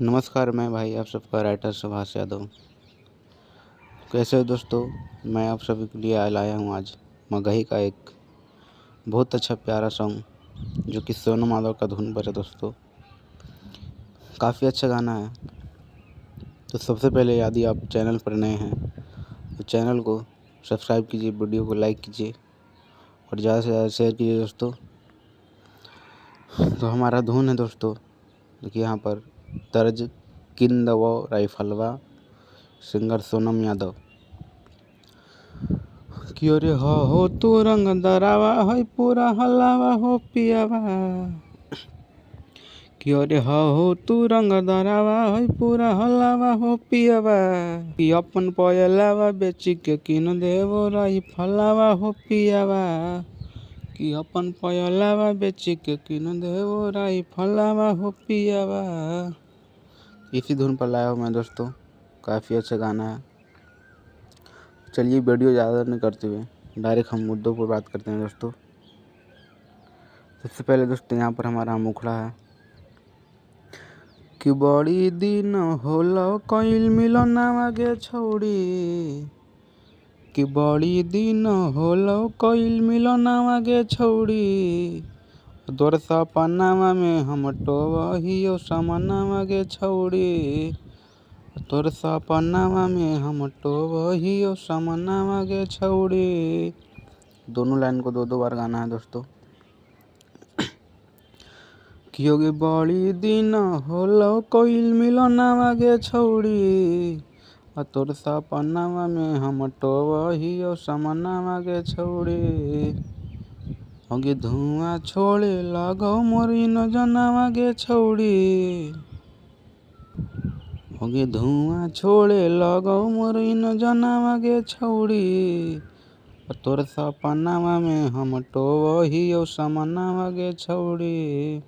नमस्कार, मैं भाई आप सबका राइटर सुभाष यादव। कैसे हो दोस्तों? मैं आप सभी के लिए लाया हूँ आज मगही का एक बहुत अच्छा प्यारा सॉन्ग जो कि सोनू माधव का धुन पर है दोस्तों। काफ़ी अच्छा गाना है। तो सबसे पहले यदि आप चैनल पर नए हैं तो चैनल को सब्सक्राइब कीजिए, वीडियो को लाइक कीजिए और ज़्यादा से ज़्यादा शेयर कीजिए दोस्तों। तो हमारा धुन है दोस्तों, देखिए यहाँ पर तर्ज किंद व राइफलवा, सिंगर सोनम यादव। क्यों रे हो तू रंग दरावा है पूरा हलावा हो पियावा। क्यों रे हो तू रंग दरावा है पूरा हलावा हो पियावा। कि अपन पयलावा बेची के किन देवो राई फलावा हो पियावा। कि अपन पयलावा बेची के किन देवो राई फलावा हो पियावा। इसी धुन पर लाया हूँ मैं दोस्तों। काफ़ी अच्छा गाना है। चलिए वीडियो ज़्यादा नहीं करते हुए डायरेक्ट हम मुद्दों पर बात करते हैं दोस्तों। सबसे पहले दोस्तों यहाँ पर हमारा मुखड़ा है कि बड़ी दिन होला कइल मिलनावा गे छौड़ी। कि बड़ी दिन होला कइल मिलनावा गे छौड़ी। तोर सपनावा में हम टोवहियो समनावा गे छौड़ी। तोर सपनावा में हम टोवहियो समनावा गे छौड़ी। दोनों लाइन को दो बार गाना है दोस्तों। क्योंकि बड़ी दिन होला कइल मिलनावा गे छौड़ी। तोर सपनावा में हम टोवहियो समनावा गे छौड़ी। होगे धुआं छोड़े लगो मोरी न जनावा गे छौड़ी। होगे धुआं छोड़े लगो मोरी न जनावा गे छौड़ी। तोर सपनावा में हम टोवहियो समनावा गे छौड़ी।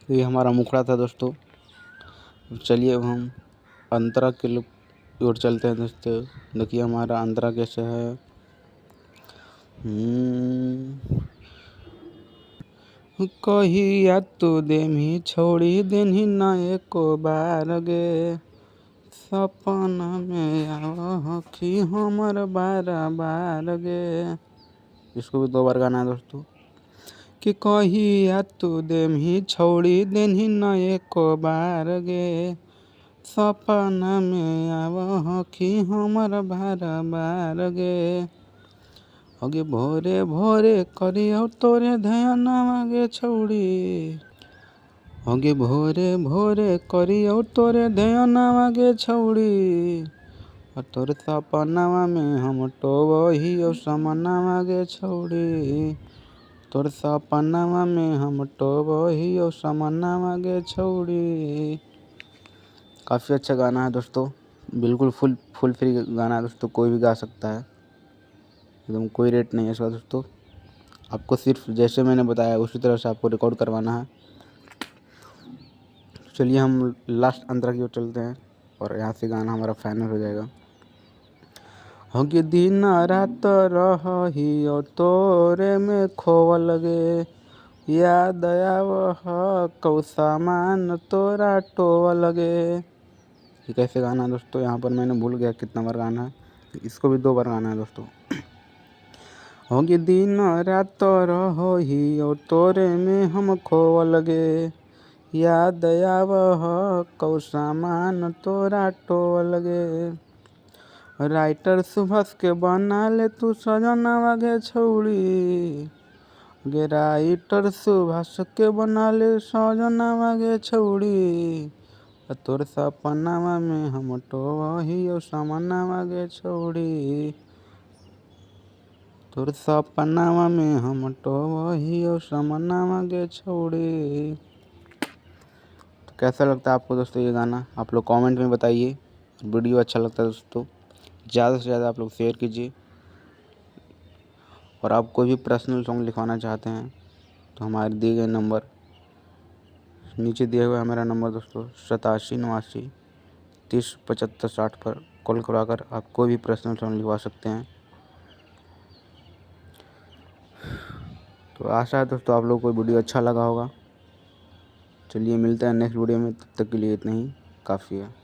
ये हमारा मुखड़ा था दोस्तों। चलिए अब हम अंतरा के ओर चलते हैं दोस्तों। देखिए हमारा अंतरा कैसे है। कहिया तू देमी छोड़ी देनी ना एको बार गे। सपना में आवखी हमर बार बार गे। इसको भी दो बार गाना है दोस्तों। कि कहिया तू देमी छोड़ी देनी ना एको बार गे। सपना में आवखी हमर बार बार गे। होगे भोरे भोरे करियो तोरे ध्यानवा गे छौड़ी। होगे भोरे भोरे करियो तोरे ध्यानवा गे छौड़ी। तोर सपनावा में हम टोवहियो समनावा गे छौड़ी। तोर सपनावा में हम टोवहियो समनावा गे छौड़ी। काफ़ी अच्छा गाना है दोस्तों। बिल्कुल फुल फ्री गाना है दोस्तों, कोई भी गा सकता है। एकदम कोई रेट नहीं है इसका दोस्तों। आपको सिर्फ जैसे मैंने बताया उसी तरह से आपको रिकॉर्ड करवाना है। चलिए हम लास्ट अंतरा की ओर चलते हैं और यहाँ से गाना हमारा फाइनल हो जाएगा। होगी दिन रात रहियो तोरे में खोवल गे। याद आवह कौ सामान तोरा टोवल गे। ये कैसे गाना है दोस्तों? यहाँ पर मैंने भूल गया कितना बार गाना है। इसको भी दो बार गाना है दोस्तों। होगी दिन रात रहियो तोरे में हम खोवल गे। याद आवह कौ सामान तोरा टोवल गे। राइटर सुभाष के बना ले तू सजनावा गे छौड़ी। गे राइटर सुभाष के बना ले सजनावा गे छौड़ी। तोर सपनावा में हम टोवहियो समनावा गे छौड़ी। तोर सपनावा में हम टोवहियो समनावा गे छौड़ी। तो कैसा लगता है आपको दोस्तों ये गाना? आप लोग कमेंट में बताइए। वीडियो अच्छा लगता है दोस्तों ज़्यादा से ज़्यादा आप लोग शेयर कीजिए। और आप कोई भी पर्सनल सॉन्ग लिखवाना चाहते हैं तो हमारे दिए गए नंबर, नीचे दिया हुआ है मेरा नंबर दोस्तों 8789307560 पर कॉल करवाकर आप कोई भी पर्सनल सॉन्ग लिखवा सकते हैं। तो आशा है दोस्तों आप लोगों को वीडियो अच्छा लगा होगा। चलिए मिलते हैं नेक्स्ट वीडियो में, तब तक के लिए इतना ही काफ़ी है।